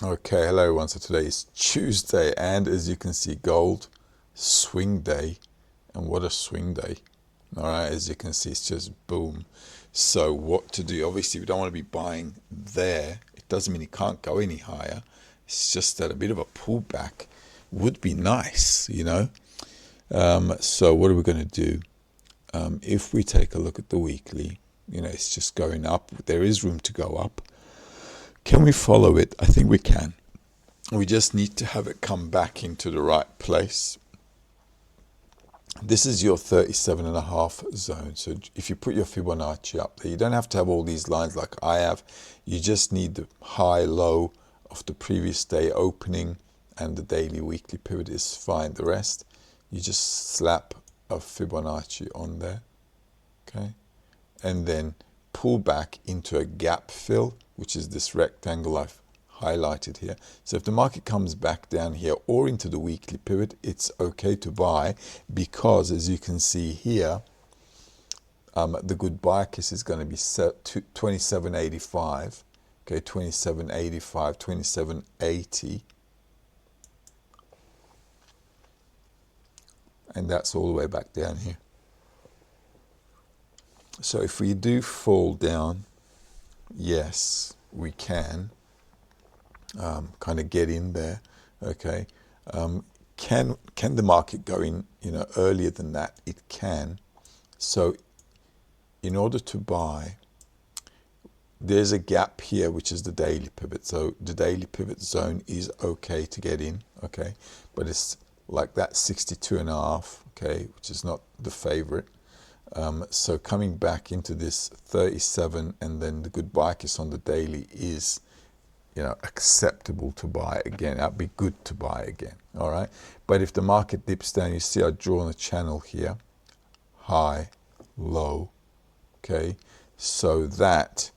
Okay, hello everyone. So today is Tuesday, and as you can see, gold swing day, and what a swing day! All right, as you can see, it's just boom. So what to do? Obviously, we don't want to be buying there. It doesn't mean it can't go any higher. It's just that a bit of a pullback would be nice, you know. So what are we going to do? If we take a look at the weekly, it's just going up. There is room to go up. Can we follow it? I think we can. We just need to have it come back into the right place. This is your 37.5 zone. So if you put your Fibonacci up there, you don't have to have all these lines like I have. You just need the high, low of the previous day opening, and the daily, weekly pivot is fine. The rest, you just slap a Fibonacci on there, okay? And then pull back into a gap fill, which is this rectangle I've highlighted here. So if the market comes back down here or into the weekly pivot, it's okay to buy, because as you can see here, the good buy kiss is going to be set to 27.85, okay, 27.85, 27.80, and that's all the way back down here. So if we do fall down, yes, we can kind of get in there, okay. Can the market go in, earlier than that? It can. So in order to buy, there's a gap here, which is the daily pivot. So the daily pivot zone is okay to get in, okay, but it's like that 62.5, okay, which is not the favorite. So coming back into this 37 and then the good buy kiss on the daily is, acceptable to buy again. That'd be good to buy again, all right? But if the market dips down, you see I've drawn a channel here, high, low, okay? So that,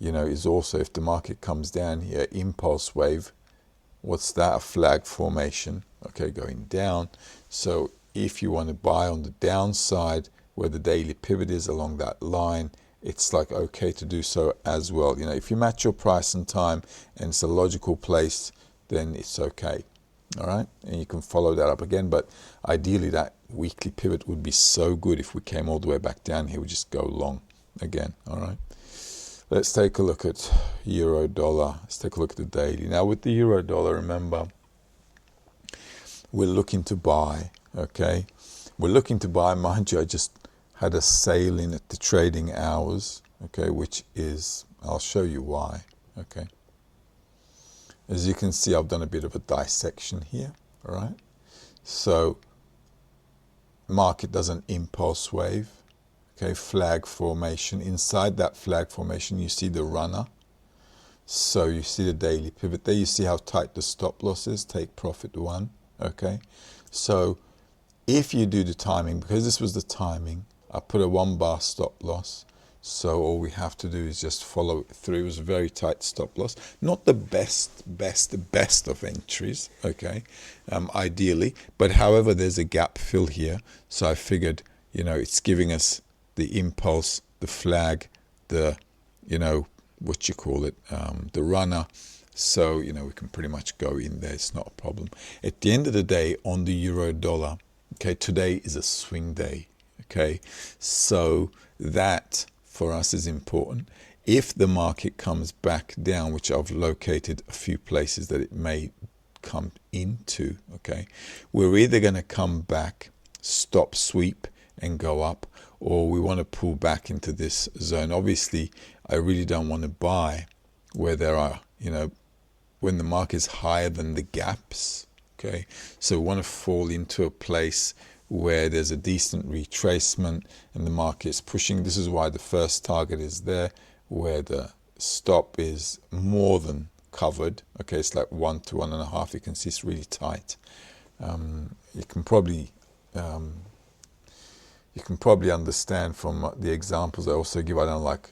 is also, if the market comes down here, impulse wave, what's that? A flag formation, okay, going down. So if you want to buy on the downside, where the daily pivot is along that line, it's like okay to do so as well. If you match your price and time and it's a logical place, then it's okay. All right, and you can follow that up again, but ideally that weekly pivot would be so good. If we came all the way back down here, we just go long again. All right, let's take a look at euro dollar. Let's take a look at the daily. Now with the euro dollar, remember, we're looking to buy, okay? We're looking to buy, mind you, I just had a sale in at the trading hours, okay, which is, I'll show you why, okay. As you can see, I've done a bit of a dissection here, all right. So market does an impulse wave, okay, flag formation. Inside that flag formation, you see the runner. So you see the daily pivot there. You see how tight the stop loss is, take profit 1, okay. So if you do the timing, because this was the timing, I put a 1 bar stop loss. So all we have to do is just follow it through. It was a very tight stop loss. Not the best of entries, okay, ideally. But however, there's a gap fill here. So I figured, it's giving us the impulse, the flag, the, what you call it, the runner. So, we can pretty much go in there. It's not a problem. At the end of the day, on the euro dollar, okay, today is a swing day, okay? So that for us is important. If the market comes back down, which I've located a few places that it may come into, okay, we're either going to come back, stop sweep and go up, or we want to pull back into this zone. Obviously, I really don't want to buy where there are, when the market is higher than the gaps, okay? So we want to fall into a place where there's a decent retracement and the market is pushing. This is why the first target is there, where the stop is more than covered, okay? It's like 1 to 1.5. You can see it's really tight. You can probably understand from the examples I also give. I don't like,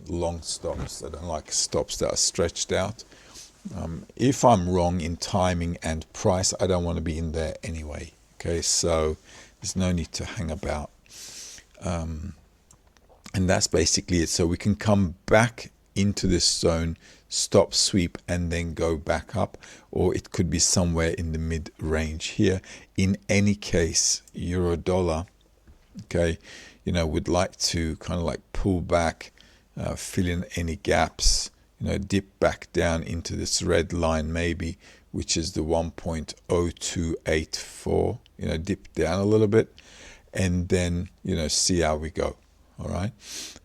long stops. I don't like stops that are stretched out. If I'm wrong in timing and price, I don't want to be in there anyway. Okay, so there's no need to hang about. And that's basically it. So we can come back into this zone stop, sweep, and then go back up, or it could be somewhere in the mid range here. In any case, euro dollar, okay, would like to kind of like pull back, fill in any gaps, dip back down into this red line maybe, which is the 1.0284, dip down a little bit, and then, see how we go. All right.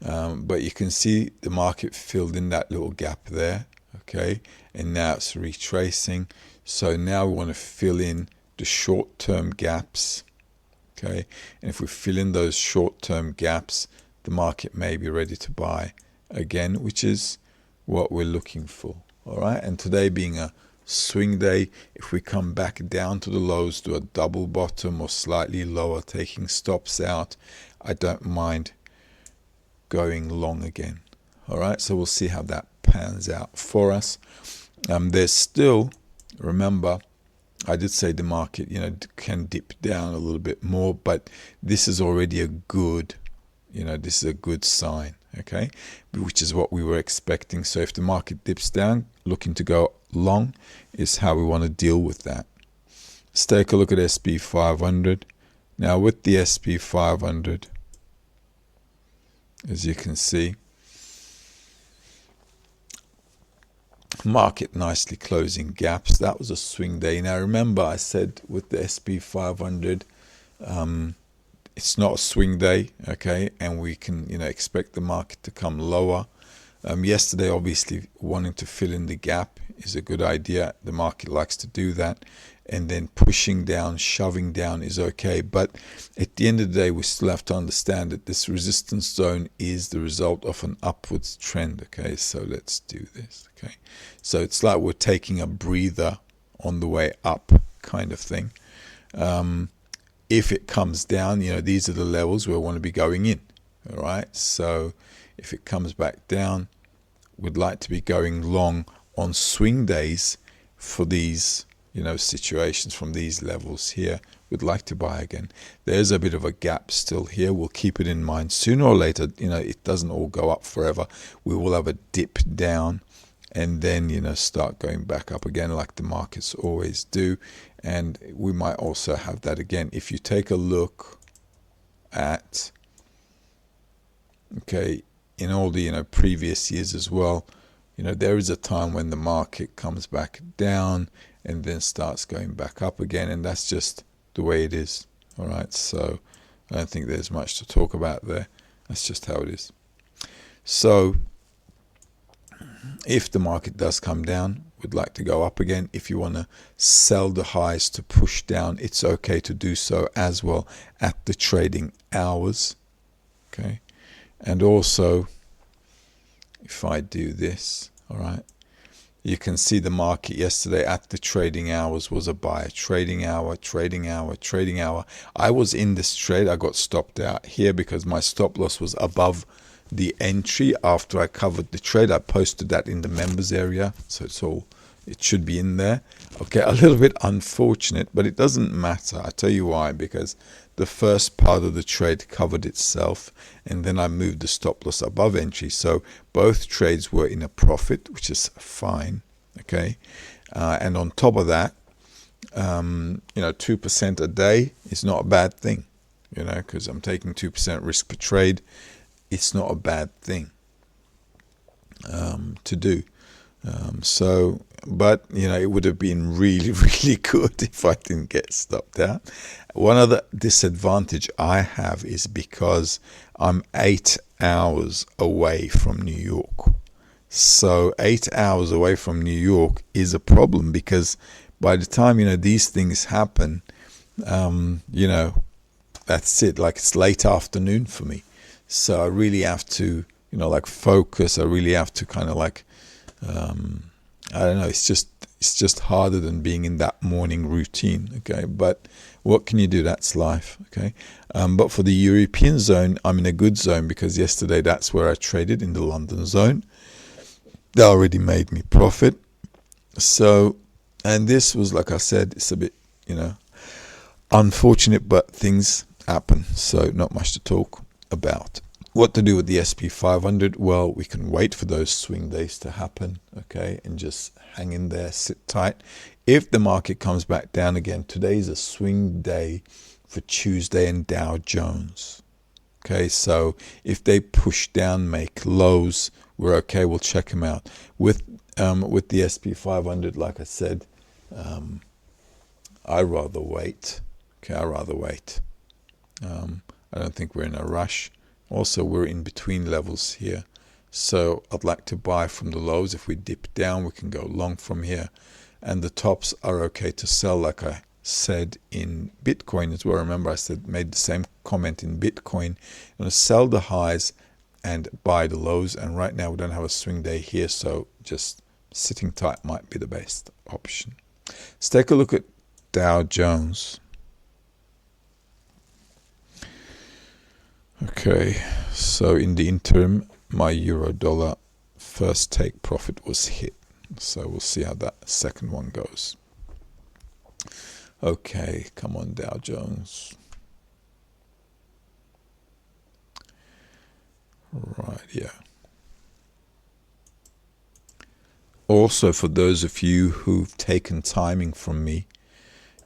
But you can see the market filled in that little gap there. Okay. And now it's retracing. So now we want to fill in the short-term gaps. Okay. And if we fill in those short-term gaps, the market may be ready to buy again, which is what we're looking for. All right. And today being a swing day, if we come back down to the lows, do a double bottom or slightly lower, taking stops out, I don't mind going long again. All right, so we'll see how that pans out for us. There's still, remember, I did say the market, can dip down a little bit more, but this is already a good, this is a good sign, okay, which is what we were expecting. So if the market dips down, looking to go long is how we want to deal with that. Let's take a look at SP 500. Now with the SP 500, as you can see, market nicely closing gaps. That was a swing day. Now remember, I said with the SP 500, it's not a swing day, okay, and we can expect the market to come lower. Yesterday, obviously, wanting to fill in the gap is a good idea. The market likes to do that. And then pushing down, shoving down is okay. But at the end of the day, we still have to understand that this resistance zone is the result of an upwards trend. Okay, so let's do this. Okay, so it's like we're taking a breather on the way up kind of thing. If it comes down, these are the levels where we want to be going in. All right, so if it comes back down, we'd like to be going long on swing days for these situations from these levels here. We'd like to buy again. There's a bit of a gap still here. We'll keep it in mind. Sooner or later, it doesn't all go up forever. We will have a dip down and then, start going back up again like the markets always do. And we might also have that again. If you take a look at, okay, in all the, previous years as well, there is a time when the market comes back down and then starts going back up again, and that's just the way it is. All right, so I don't think there's much to talk about there. That's just how it is. So if the market does come down, we'd like to go up again. If you want to sell the highs to push down, it's okay to do so as well at the trading hours. Okay, and also if I do this, all right, you can see the market yesterday at the trading hours was a buy. Trading hour, trading hour, trading hour. I was in this trade. I got stopped out here because my stop loss was above the entry after I covered the trade. I posted that in the members area, so it should be in there. Okay, a little bit unfortunate, but it doesn't matter. I tell you why, because the first part of the trade covered itself, and then I moved the stop loss above entry. So both trades were in a profit, which is fine. Okay, and on top of that, 2% a day is not a bad thing. Because I'm taking 2% risk per trade. It's not a bad thing to do. But it would have been really, really good if I didn't get stopped out. One other disadvantage I have is because I'm 8 hours away from New York. So 8 hours away from New York is a problem, because by the time, these things happen, that's it. Like, it's late afternoon for me. So I really have to, focus. I really have to kind of I don't know. It's just harder than being in that morning routine. Okay, but what can you do? That's life. Okay, but for the European zone, I'm in a good zone because yesterday that's where I traded, in the London zone. They already made me profit. So, and this was, like I said, it's a bit, unfortunate, but things happen. So not much to talk about. What to do with the SP 500? Well, we can wait for those swing days to happen, okay, and just hang in there, sit tight. If the market comes back down again, today's a swing day for Tuesday and Dow Jones. Okay, so if they push down, make lows, we're okay. We'll check them out. With the SP 500, like I said, I rather wait. Okay, I rather wait. I don't think we're in a rush. Also, we're in between levels here. So I'd like to buy from the lows. If we dip down, we can go long from here. And the tops are okay to sell, like I said in Bitcoin as well. Remember, I made the same comment in Bitcoin. I'm going to sell the highs and buy the lows. And right now, we don't have a swing day here. So just sitting tight might be the best option. Let's take a look at Dow Jones. Okay, so in the interim, my euro dollar first take profit was hit. So we'll see how that second one goes. Okay, come on, Dow Jones. Right, yeah. Also, for those of you who've taken timing from me,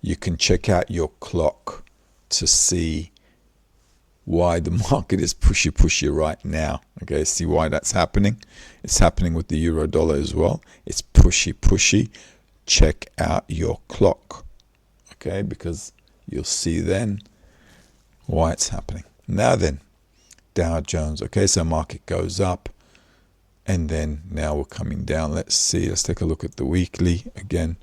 you can check out your clock to see why the market is pushy right now. Okay, see why that's happening? It's happening with the euro dollar as well. It's pushy. Check out your clock. Okay, because you'll see then why it's happening. Now then, Dow Jones. Okay, so market goes up and then now we're coming down. Let's see. Let's take a look at the weekly again.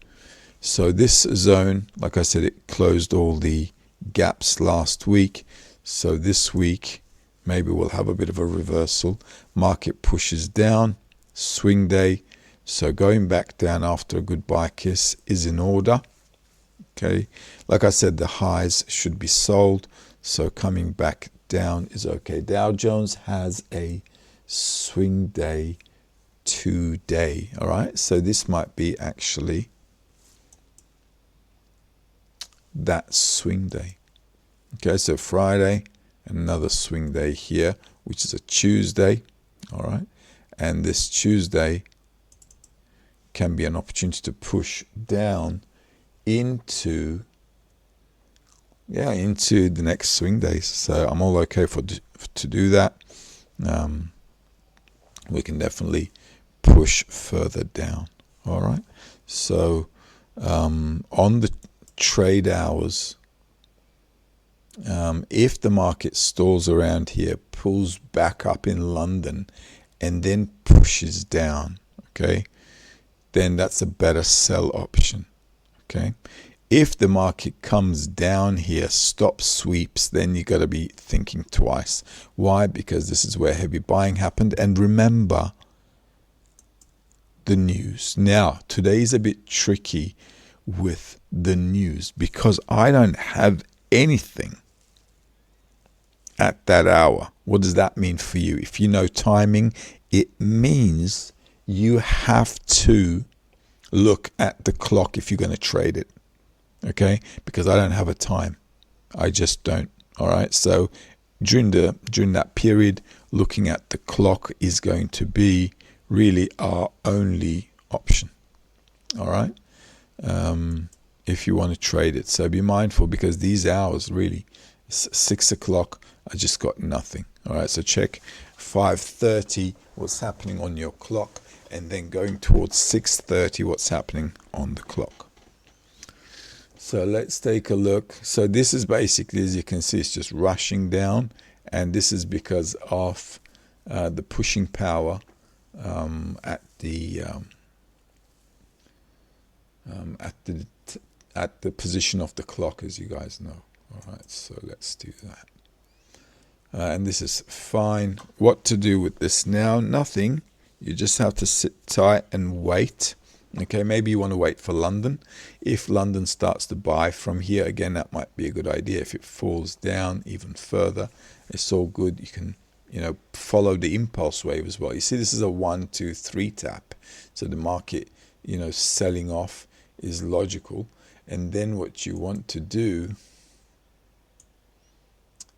So this zone, like I said, it closed all the gaps last week. So this week, maybe we'll have a bit of a reversal. Market pushes down, swing day. So going back down after a good buy kiss is in order. Okay, like I said, the highs should be sold. So coming back down is okay. Dow Jones has a swing day today. All right, so this might be actually that swing day. Okay, so Friday, another swing day here, which is a Tuesday, all right? And this Tuesday can be an opportunity to push down into the next swing days. So I'm all okay to do that. We can definitely push further down, all right? So on the trade hours, if the market stalls around here, pulls back up in London, and then pushes down, okay, then that's a better sell option, okay? If the market comes down here, stop sweeps, then you got to be thinking twice. Why? Because this is where heavy buying happened. And remember the news. Now, today's a bit tricky with the news because I don't have anything at that hour. What does that mean for you? If you know timing, it means you have to look at the clock if you're going to trade it. Okay? Because I don't have a time. I just don't. All right? So during that period, looking at the clock is going to be really our only option. All right? If you want to trade it. So be mindful because these hours really, 6 o'clock, I just got nothing. All right, so check 5:30 what's happening on your clock, and then going towards 6:30 what's happening on the clock. So let's take a look. So this is basically, as you can see, it's just rushing down, and this is because of the pushing power at the position of the clock, as you guys know. All right, so let's do that. And this is fine. What to do with this now? Nothing. You just have to sit tight and wait. Okay, maybe you want to wait for London. If London starts to buy from here, again, that might be a good idea. If it falls down even further, it's all good. You can, follow the impulse wave as well. You see, this is a 1, 2, 3 tap. So the market, selling off is logical. And then what you want to do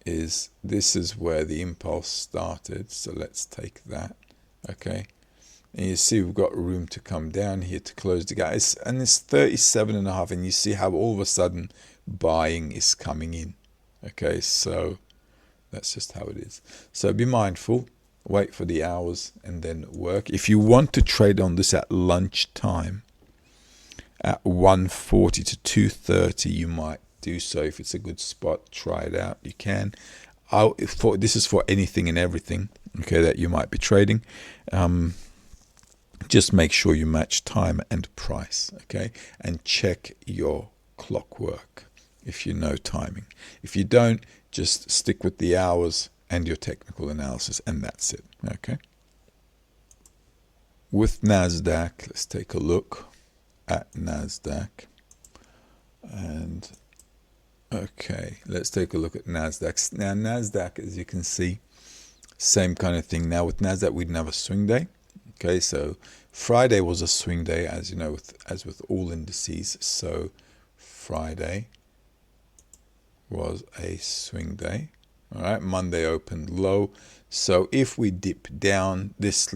is this is where the impulse started. So let's take that. Okay. And you see we've got room to come down here to close the gap. And it's 37.5. And you see how all of a sudden buying is coming in. Okay, so that's just how it is. So be mindful. Wait for the hours and then work. If you want to trade on this at lunchtime, at 1:40 to 2:30, you might do so. If it's a good spot, try it out. You can. This is for anything and everything, okay, that you might be trading. Just make sure you match time and price, okay, and check your clockwork if you know timing. If you don't, just stick with the hours and your technical analysis, and that's it, okay. With NASDAQ, let's take a look at NASDAQ. And okay, let's take a look at NASDAQ. Now NASDAQ, as you can see, same kind of thing. Now with NASDAQ, we didn't have a swing day. Okay, so Friday was a swing day, as you know, as with all indices. So Friday was a swing day. All right, Monday opened low. So if we dip down, this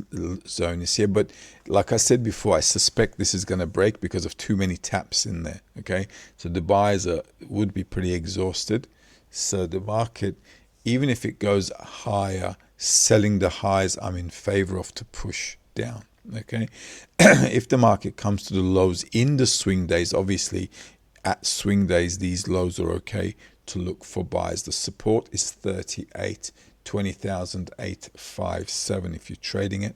zone is here. But like I said before, I suspect this is going to break because of too many taps in there. Okay, so the buyers would be pretty exhausted. So the market, even if it goes higher, selling the highs, I'm in favor of to push down. Okay, if the market comes to the lows in the swing days, obviously at swing days these lows are okay to look for buys. The support is 38, 20,857 if you're trading it.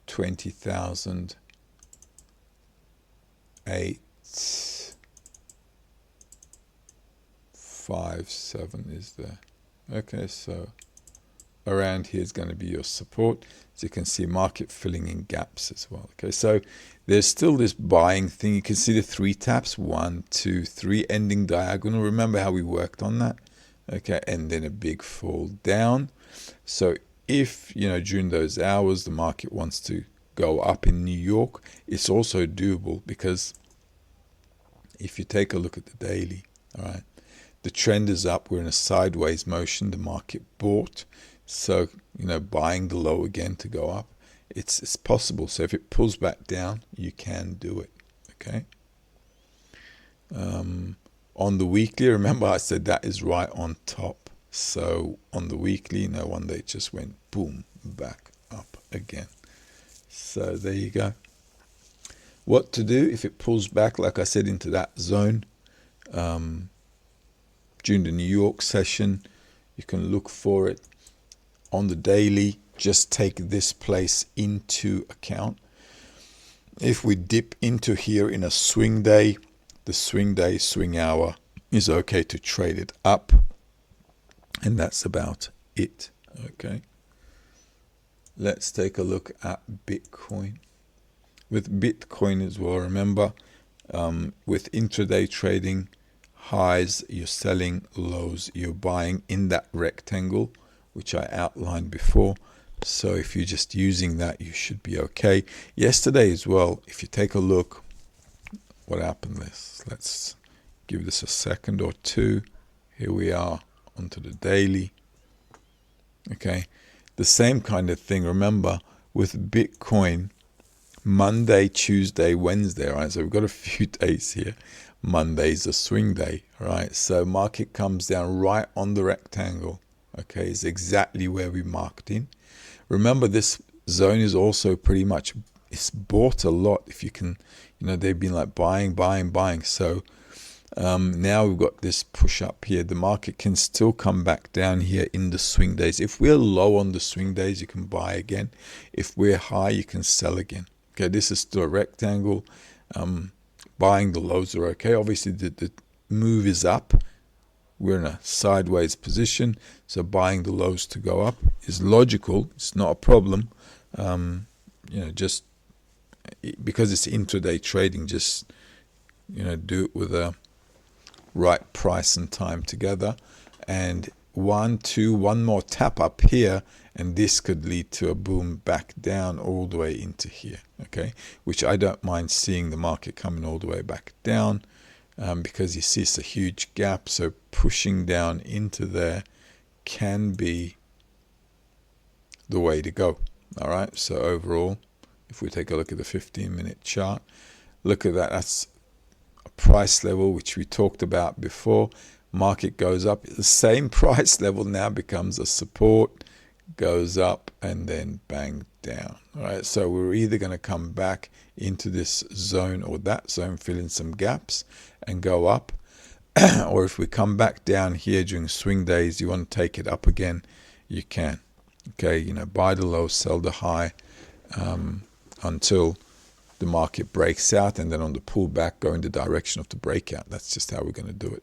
20,857 is there. Okay, so around here is going to be your support. As you can see, market filling in gaps as well. Okay, so there's still this buying thing. You can see the 3 taps, 1, 2, 3, ending diagonal. Remember how we worked on that? Okay, and then a big fall down. So if, during those hours the market wants to go up in New York, it's also doable, because if you take a look at the daily, all right, the trend is up. We're in a sideways motion. The market bought. So, buying the low again to go up, it's possible. So if it pulls back down, you can do it, okay? On the weekly, remember I said that is right on top. So on the weekly, one day it just went boom, back up again. So there you go. What to do if it pulls back, like I said, into that zone during the New York session, you can look for it. On the daily, just take this place into account. If we dip into here in a swing day, the swing day, swing hour is okay to trade it up. And that's about it. Okay. Let's take a look at Bitcoin. With Bitcoin as well, remember, with intraday trading, highs you're selling, lows you're buying in that rectangle, which I outlined before. So if you're just using that, you should be okay. Yesterday as well, if you take a look, what happened? Let's give this a second or two. Here we are onto the daily. Okay, the same kind of thing. Remember, with Bitcoin, Monday, Tuesday, Wednesday, right? So we've got a few days here. Monday's a swing day, right? So market comes down right on the rectangle. Okay, it's exactly where we marked in. Remember, this zone is also pretty much, it's bought a lot. If you can, they've been like buying. So now we've got this push up here. The market can still come back down here in the swing days. If we're low on the swing days, you can buy again. If we're high, you can sell again. Okay, this is still a rectangle. Buying the lows are okay. Obviously, the move is up. We're in a sideways position, so buying the lows to go up is logical. It's not a problem. Just because it's intraday trading, just do it with a right price and time together. And one more tap up here, and this could lead to a boom back down all the way into here. Okay, which I don't mind seeing the market coming all the way back down. because you see it's a huge gap. So pushing down into there can be the way to go. All right, so overall, if we take a look at the 15-minute chart, look at that. That's a price level which we talked about before. Market goes up, the same price level now becomes a support, goes up, and then bang down. All right, so we're either going to come back into this zone or that zone, fill in some gaps and go up, or if we come back down here during swing days, you want to take it up again, you can. Okay, buy the low, sell the high, until the market breaks out, and then on the pullback go in the direction of the breakout. That's just how we're going to do it.